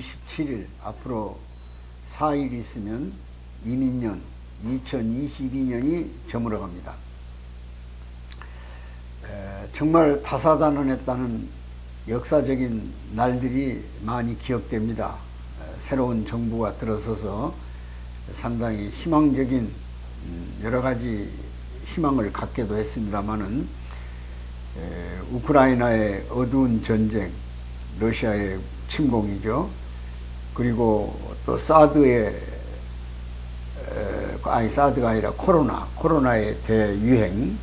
27일 앞으로 4일 있으면 이민년 2022년이 저물어갑니다. 정말 다사다난했다는 역사적인 날들이 많이 기억됩니다. 새로운 정부가 들어서서 상당히 희망적인 여러 가지 희망을 갖게도 했습니다마는 우크라이나의 어두운 전쟁, 러시아의 침공이죠. 그리고 또 사드가 아니라 코로나의 대유행,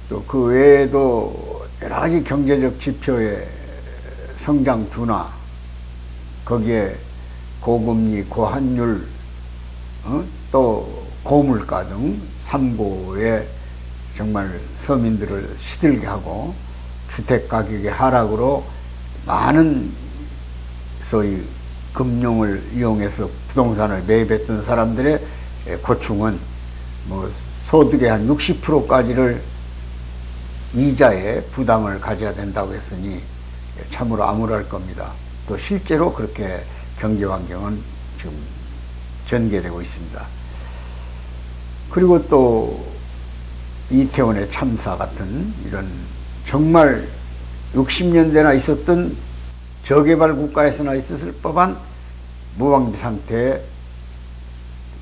또 그 외에도 여러 가지 경제적 지표의 성장 둔화, 거기에 고금리, 고환율, 또 고물가 등 삼고에 정말 서민들을 시들게 하고 주택 가격의 하락으로 많은 소위 금융을 이용해서 부동산을 매입했던 사람들의 고충은 뭐 소득의 한 60%까지를 이자에 부담을 가져야 된다고 했으니 참으로 암울할 겁니다. 또 실제로 그렇게 경제 환경은 지금 전개되고 있습니다. 그리고 또 이태원의 참사 같은 이런 정말 60년대나 있었던 저개발 국가에서나 있었을 법한 무방비 상태의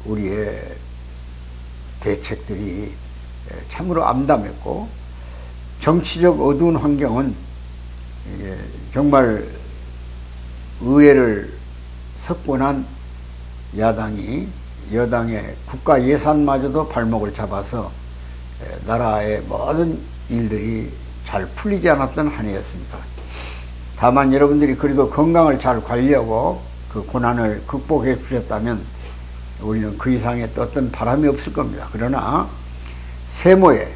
우리의 대책들이 참으로 암담했고, 정치적 어두운 환경은 정말 의회를 석권한 야당이 여당의 국가 예산마저도 발목을 잡아서 나라의 모든 일들이 잘 풀리지 않았던 한 해였습니다. 다만 여러분들이 그래도 건강을 잘 관리하고 그 고난을 극복해 주셨다면 우리는 그 이상의 어떤 바람이 없을 겁니다. 그러나 세모에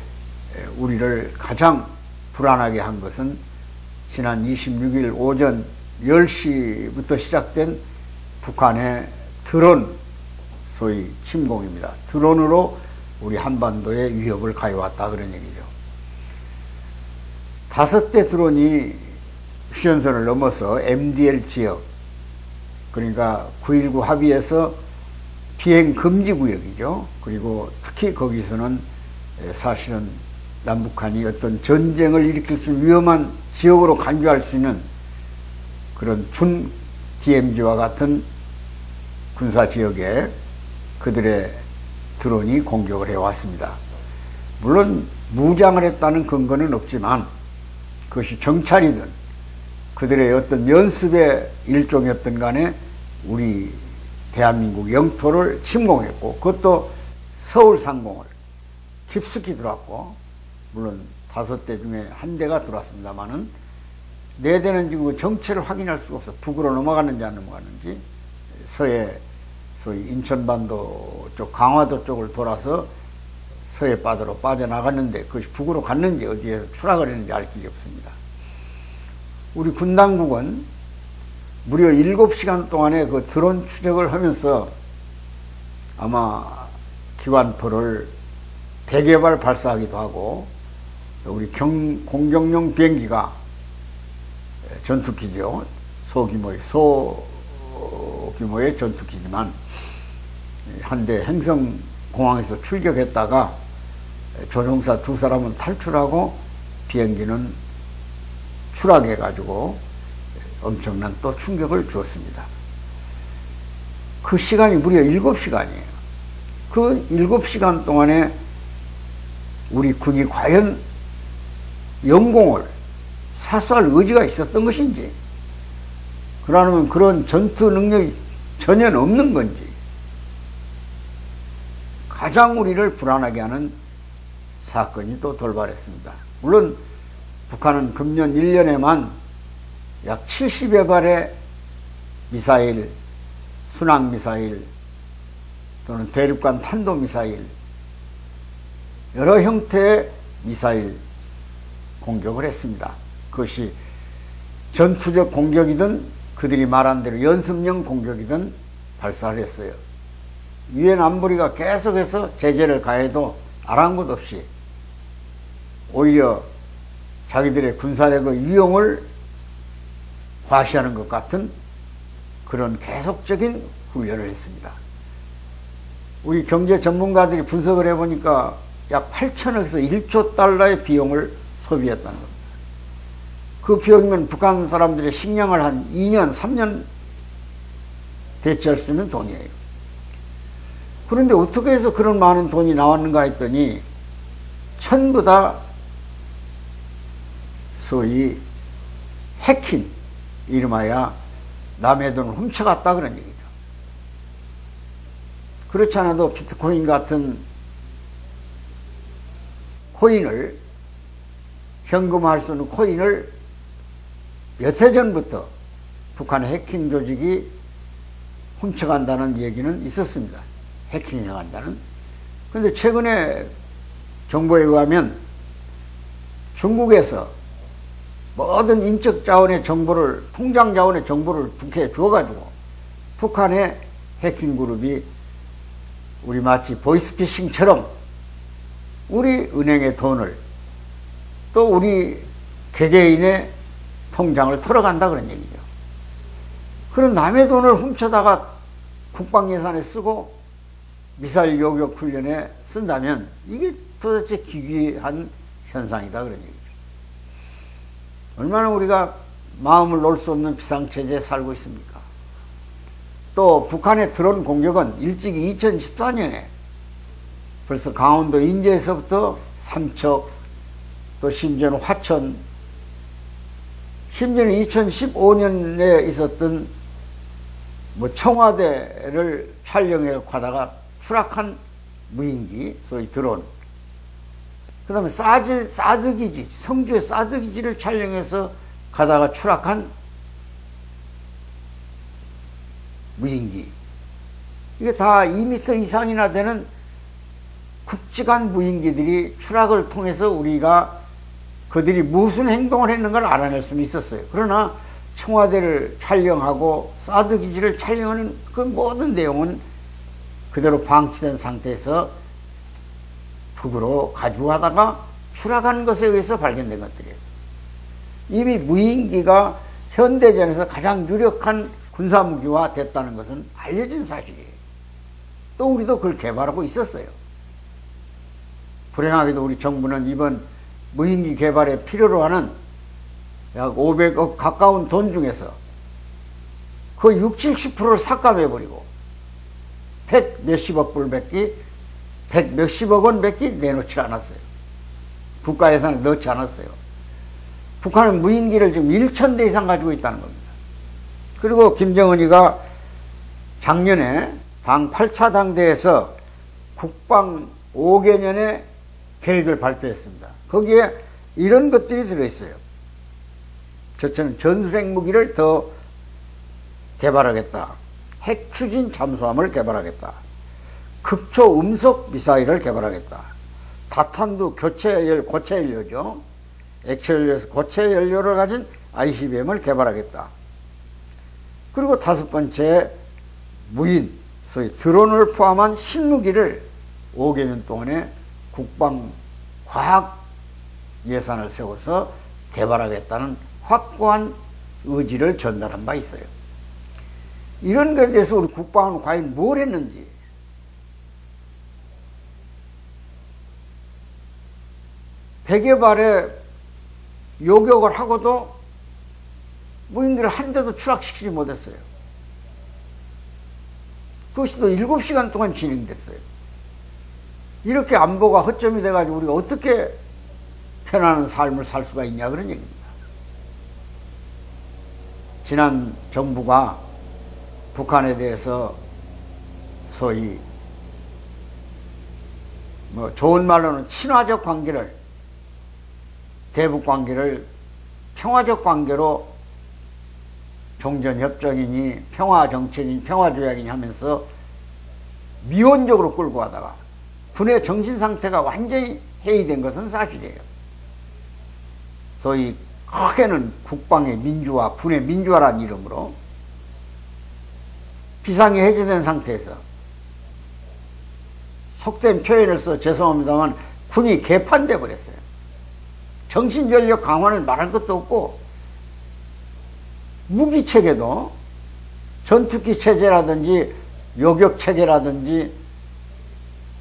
우리를 가장 불안하게 한 것은 지난 26일 오전 10시부터 시작된 북한의 드론 소위 침공입니다. 드론으로 우리 한반도에 위협을 가해왔다, 그런 얘기죠. 5대 드론이 휴전선을 넘어서 MDL 지역, 그러니까 9.19 합의에서 비행 금지 구역이죠. 그리고 특히 거기서는 사실은 남북한이 어떤 전쟁을 일으킬 수 있는 위험한 지역으로 간주할 수 있는 그런 준 DMZ와 같은 군사 지역에 그들의 드론이 공격을 해왔습니다. 물론 무장을 했다는 근거는 없지만 그것이 정찰이든 그들의 어떤 연습의 일종이었던 간에 우리 대한민국 영토를 침공했고, 그것도 서울 상공을 깊숙이 들어왔고, 물론 5대 중에 1대가 들어왔습니다만은 4대는 지금 정체를 확인할 수가 없어. 북으로 넘어갔는지 안 넘어갔는지. 서해 소위 인천반도 쪽, 강화도 쪽을 돌아서 서해바다로 빠져나갔는데 그것이 북으로 갔는지 어디에서 추락을 했는지 알 길이 없습니다. 우리 군 당국은 무려 7시간 동안에 그 드론 추적을 하면서 아마 기관포를 100여 발 발사하기도 하고, 우리 공격용 비행기가 전투기죠. 소규모의 전투기지만 한대 행성공항에서 출격했다가 조종사 2사람은 탈출하고 비행기는 추락해가지고 엄청난 또 충격을 주었습니다. 그 시간이 무려 7시간이에요. 그 7시간 동안에 우리 군이 과연 영공을 사수할 의지가 있었던 것인지, 그러면 그런 전투 능력이 전혀 없는 건지, 가장 우리를 불안하게 하는 사건이 또 돌발했습니다. 물론 북한은 금년 1년에만 약 70여 발의 미사일, 순항미사일 또는 대륙간 탄도미사일, 여러 형태의 미사일 공격을 했습니다. 그것이 전투적 공격이든 그들이 말한 대로 연습용 공격이든 발사를 했어요. 유엔 안보리가 계속해서 제재를 가해도 아랑곳 없이 오히려 자기들의 군사력의 위용을 과시하는 것 같은 그런 계속적인 훈련을 했습니다. 우리 경제 전문가들이 분석을 해보니까 약 8천억에서 1조 달러의 비용을 소비했다는 겁니다. 그 비용이면 북한 사람들의 식량을 한 2년, 3년 대체할 수 있는 돈이에요. 그런데 어떻게 해서 그런 많은 돈이 나왔는가 했더니 전부 다 소위 해킹, 이름하여 남의 돈을 훔쳐갔다 그런 얘기죠. 그렇지 않아도 비트코인 같은 코인을, 현금화할 수 있는 코인을 몇 해 전부터 북한의 해킹 조직이 훔쳐간다는 얘기는 있었습니다. 해킹해간다는. 그런데 최근에 정보에 의하면 중국에서 모든 인적 자원의 정보를, 통장 자원의 정보를 북해에 주어가지고 북한의 해킹 그룹이 우리 마치 보이스피싱처럼 우리 은행의 돈을 또 우리 개개인의 통장을 털어간다 그런 얘기죠. 그런 남의 돈을 훔쳐다가 국방 예산에 쓰고 미사일 요격 훈련에 쓴다면 이게 도대체 기괴한 현상이다 그런 얘기죠. 얼마나 우리가 마음을 놓을 수 없는 비상체제에 살고 있습니까? 또 북한의 드론 공격은 일찍이 2014년에 벌써 강원도 인제에서부터 삼척, 또 심지어는 화천, 심지어는 2015년에 있었던 청와대를 촬영해 가다가 추락한 무인기, 소위 드론, 그 다음에 사드 기지, 성주의 사드 기지를 촬영해서 가다가 추락한 무인기, 이게 다 2m 이상이나 되는 굵직한 무인기들이 추락을 통해서 우리가 그들이 무슨 행동을 했는가를 알아낼 수는 있었어요. 그러나 청와대를 촬영하고 사드 기지를 촬영하는 그 모든 내용은 그대로 방치된 상태에서 북으로 가져가다가 추락한 것에 의해서 발견된 것들이에요. 이미 무인기가 현대전에서 가장 유력한 군사무기화 됐다는 것은 알려진 사실이에요. 또 우리도 그걸 개발하고 있었어요. 불행하게도 우리 정부는 이번 무인기 개발에 필요로 하는 약 500억 가까운 돈 중에서 거의 60, 70%를 삭감해버리고 100 몇십억 불밖에 100 몇십억 원밖에 내놓지 않았어요. 국가 예산에 넣지 않았어요. 북한은 무인기를 지금 1,000대 이상 가지고 있다는 겁니다. 그리고 김정은이가 작년에 당 8차 당대에서 국방 5개년의 계획을 발표했습니다. 거기에 이런 것들이 들어있어요. 첫째는 전술핵 무기를 더 개발하겠다. 핵 추진 잠수함을 개발하겠다. 극초 음속 미사일을 개발하겠다. 다탄두 고체 연료죠. 액체 연료에서 고체 연료를 가진 ICBM을 개발하겠다. 그리고 다섯 번째, 무인, 소위 드론을 포함한 신무기를 5개년 동안에 국방 과학 예산을 세워서 개발하겠다는 확고한 의지를 전달한 바 있어요. 이런 것에 대해서 우리 국방은 과연 뭘 했는지, 백여 발에 요격을 하고도 무인기를 한 대도 추락시키지 못했어요. 그것이 또 7시간 동안 진행됐어요. 이렇게 안보가 허점이 돼가지고 우리가 어떻게 편안한 삶을 살 수가 있냐 그런 얘기입니다. 지난 정부가 북한에 대해서 소위 좋은 말로는 친화적 관계를, 대북 관계를 평화적 관계로 종전협정이니 평화정책이니 평화조약이니 하면서 미온적으로 끌고 가다가 군의 정신상태가 완전히 해이된 것은 사실이에요. 소위 크게는 국방의 민주화, 군의 민주화라는 이름으로 비상이 해제된 상태에서, 속된 표현을 써 죄송합니다만 군이 개판돼 버렸어요. 정신전력 강화는 말할 것도 없고 무기체계도 전투기 체제라든지 요격 체계라든지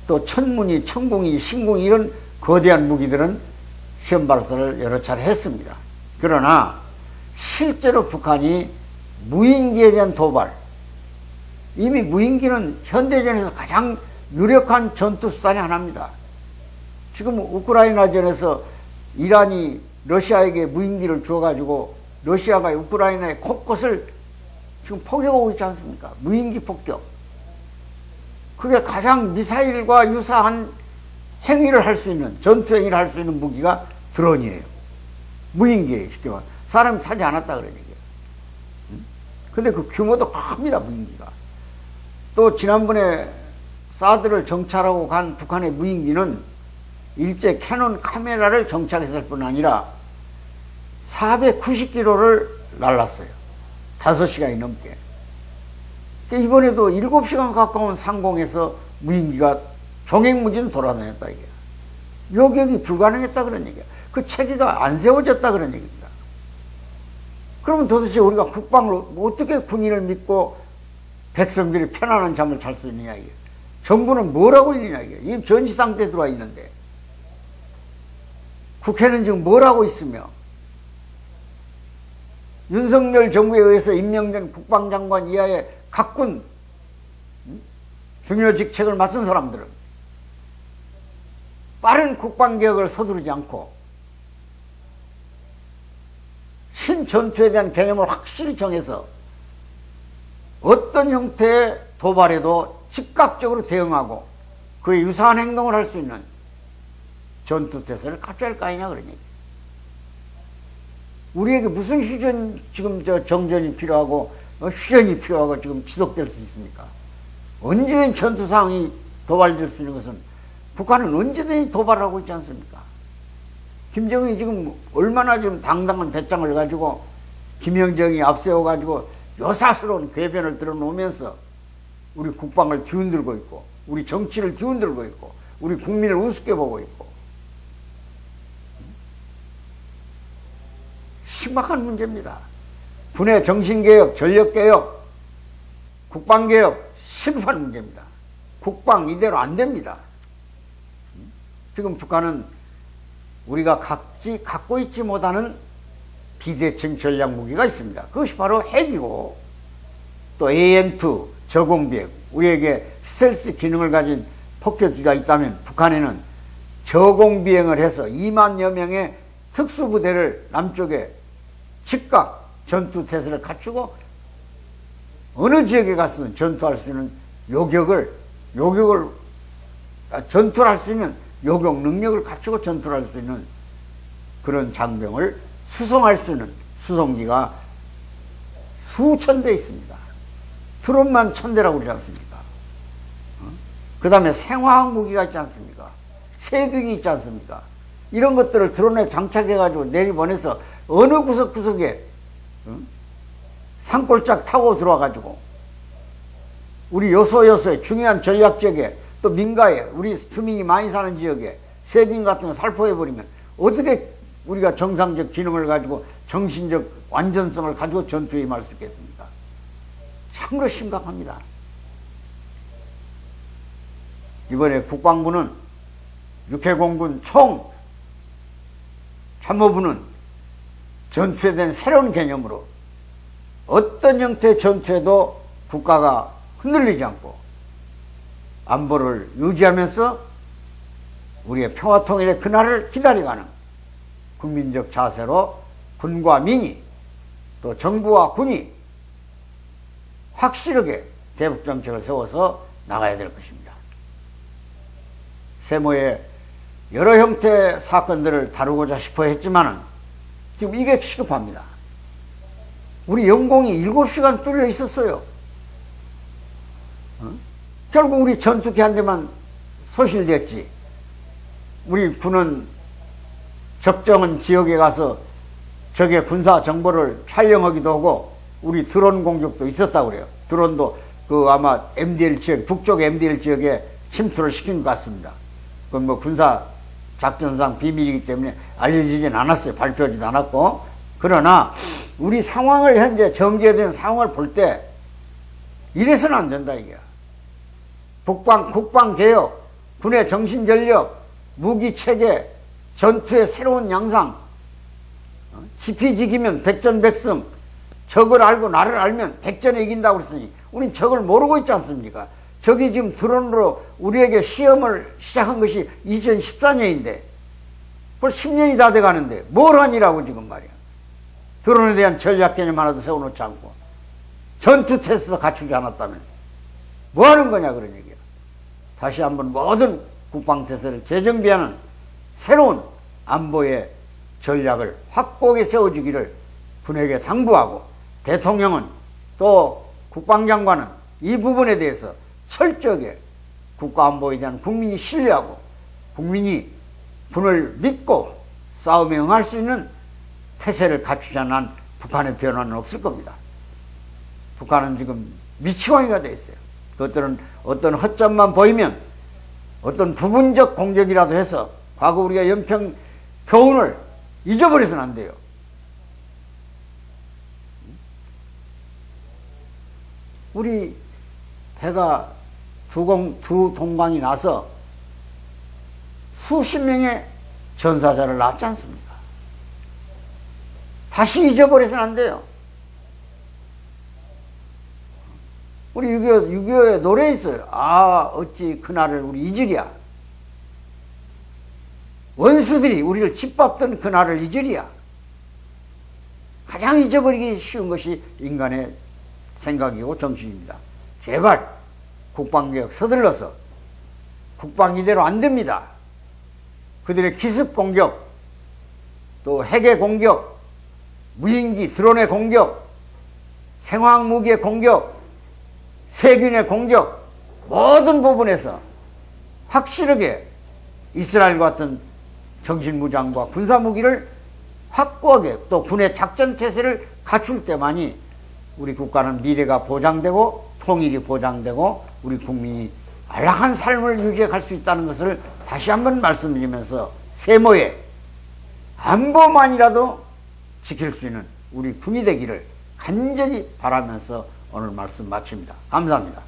또 천문이, 천궁이, 신궁이 이런 거대한 무기들은 시험 발사를 여러 차례 했습니다. 그러나 실제로 북한이 무인기에 대한 도발, 이미 무인기는 현대전에서 가장 유력한 전투수단의 하나입니다. 지금 우크라이나전에서 이란이 러시아에게 무인기를 주어가지고 러시아가 우크라이나의 곳곳을 지금 폭격하고 있지 않습니까? 무인기 폭격. 그게 가장 미사일과 유사한 행위를 할 수 있는, 전투 행위를 할 수 있는 무기가 드론이에요. 무인기예요. 쉽게 말하면. 사람이 타지 않았다 그런 얘기예요. 근데 그 규모도 큽니다, 무인기가. 또 지난번에 사드를 정찰하고 간 북한의 무인기는 일제 캐논 카메라를 정착했을 뿐 아니라 490km를 날랐어요. 5시간이 넘게. 이번에도 7시간 가까운 상공에서 무인기가 종횡무진 돌아다녔다 이게. 요격이 불가능했다 그런 얘기야. 그 체계가 안 세워졌다 그런 얘기입니다. 그러면 도대체 우리가 국방을 어떻게 군인을 믿고 백성들이 편안한 잠을 잘 수 있느냐 이게. 정부는 뭘 하고 있느냐 이게. 지금 전시 상태에 들어와 있는데 국회는 지금 뭘 하고 있으며 윤석열 정부에 의해서 임명된 국방장관 이하의 각군 중요 직책을 맡은 사람들은 빠른 국방개혁을 서두르지 않고 신전투에 대한 개념을 확실히 정해서 어떤 형태의 도발에도 즉각적으로 대응하고 그에 유사한 행동을 할 수 있는 전투태세를 갖춰야 할 거 아니냐 그런 얘기. 우리에게 무슨 휴전, 지금 정전이 필요하고 휴전이 필요하고 지금 지속될 수 있습니까? 언제든 전투 상황이 도발될 수 있는 것은 북한은 언제든지 도발하고 있지 않습니까? 김정은이 지금 얼마나 지금 당당한 배짱을 가지고 김영정이 앞세워가지고 요사스러운 궤변을 드러놓으면서 우리 국방을 뒤흔들고 있고 우리 정치를 뒤흔들고 있고 우리 국민을 우습게 보고 있고 심각한 문제입니다. 군의 정신개혁, 전력개혁, 국방개혁 시급한 문제입니다. 국방 이대로 안 됩니다. 지금 북한은 우리가 갖고 있지 못하는 비대칭 전략 무기가 있습니다. 그것이 바로 핵이고 또 AN2 저공비행, 우리에게 스텔스 기능을 가진 폭격기가 있다면 북한에는 저공비행을 해서 2만여 명의 특수부대를 남쪽에 즉각 전투태세를 갖추고 어느 지역에 가서든 전투할 수 있는 전투를 할 수 있는 요격 능력을 갖추고 전투를 할 수 있는 그런 장병을 수송할 수 있는 수송기가 수천 대 있습니다. 드론만 1000대라고 그러지 않습니까? 그 다음에 생화학 무기가 있지 않습니까? 세균이 있지 않습니까? 이런 것들을 드론에 장착해가지고 내리보내서 어느 구석구석에 산골짝 타고 들어와가지고 우리 요소요소에 중요한 전략지역에 또 민가에 우리 주민이 많이 사는 지역에 세균 같은 거 살포해버리면 어떻게 우리가 정상적 기능을 가지고 정신적 완전성을 가지고 전투에 임할 수 있겠습니까? 참으로 심각합니다. 이번에 국방부는 육해공군 총 참모부는 전투에 대한 새로운 개념으로 어떤 형태의 전투에도 국가가 흔들리지 않고 안보를 유지하면서 우리의 평화통일의 그날을 기다려가는 국민적 자세로 군과 민이 또 정부와 군이 확실하게 대북정책을 세워서 나가야 될 것입니다. 세모의 여러 형태의 사건들을 다루고자 싶어 했지만은 지금 이게 시급합니다. 우리 영공이 7시간 뚫려 있었어요. 결국 우리 전투기 한 대만 소실됐지. 우리 군은 적정한 지역에 가서 적의 군사 정보를 촬영하기도 하고 우리 드론 공격도 있었다고 그래요. 드론도 그 아마 MDL 지역, 북쪽 MDL 지역에 침투를 시킨 것 같습니다. 그건 뭐 군사 작전상 비밀이기 때문에 알려지진 않았어요. 발표하지도 않았고. 그러나 우리 상황을 현재 전개된 상황을 볼 때 이래서는 안 된다 이게. 국방개혁, 군의 정신전력, 무기체계, 전투의 새로운 양상, 지피지기면 백전백승, 적을 알고 나를 알면 백전에 이긴다고 그랬으니 우린 적을 모르고 있지 않습니까? 적이 지금 드론으로 우리에게 시험을 시작한 것이 2014년인데 벌써 10년이 다 돼가는데 뭘 하니라고 지금 말이야. 드론에 대한 전략 개념 하나도 세워놓지 않고 전투 테스트 갖추지 않았다면 뭐 하는 거냐 그런 얘기야. 다시 한번 모든 국방태세를 재정비하는 새로운 안보의 전략을 확고하게 세워주기를 군에게 당부하고, 대통령은 또 국방장관은 이 부분에 대해서 철저하게 국가안보에 대한 국민이 신뢰하고 국민이 군을 믿고 싸움에 응할 수 있는 태세를 갖추지 않는 한 북한의 변화는 없을 겁니다. 북한은 지금 미치광이가 돼 있어요. 그것들은 어떤 허점만 보이면 어떤 부분적 공격이라도 해서 과거 우리가 연평 교훈을 잊어버려서는 안 돼요. 우리 배가 두 동강이 나서 수십 명의 전사자를 낳지 않습니까? 다시 잊어버려서는 안 돼요. 우리 6.25에 노래 있어요. 아, 어찌 그날을 우리 잊으랴. 원수들이 우리를 짓밟던 그날을 잊으랴. 가장 잊어버리기 쉬운 것이 인간의 생각이고 정신입니다. 제발 국방개혁 서둘러서, 국방 이대로 안 됩니다. 그들의 기습 공격, 또 핵의 공격, 무인기 드론의 공격, 생화학무기의 공격, 세균의 공격, 모든 부분에서 확실하게 이스라엘과 같은 정신무장과 군사무기를 확고하게, 또 군의 작전태세를 갖출 때만이 우리 국가는 미래가 보장되고 통일이 보장되고 우리 국민이 안락한 삶을 유지해 갈 수 있다는 것을 다시 한번 말씀드리면서, 세모에 안보만이라도 지킬 수 있는 우리 군이 되기를 간절히 바라면서 오늘 말씀 마칩니다. 감사합니다.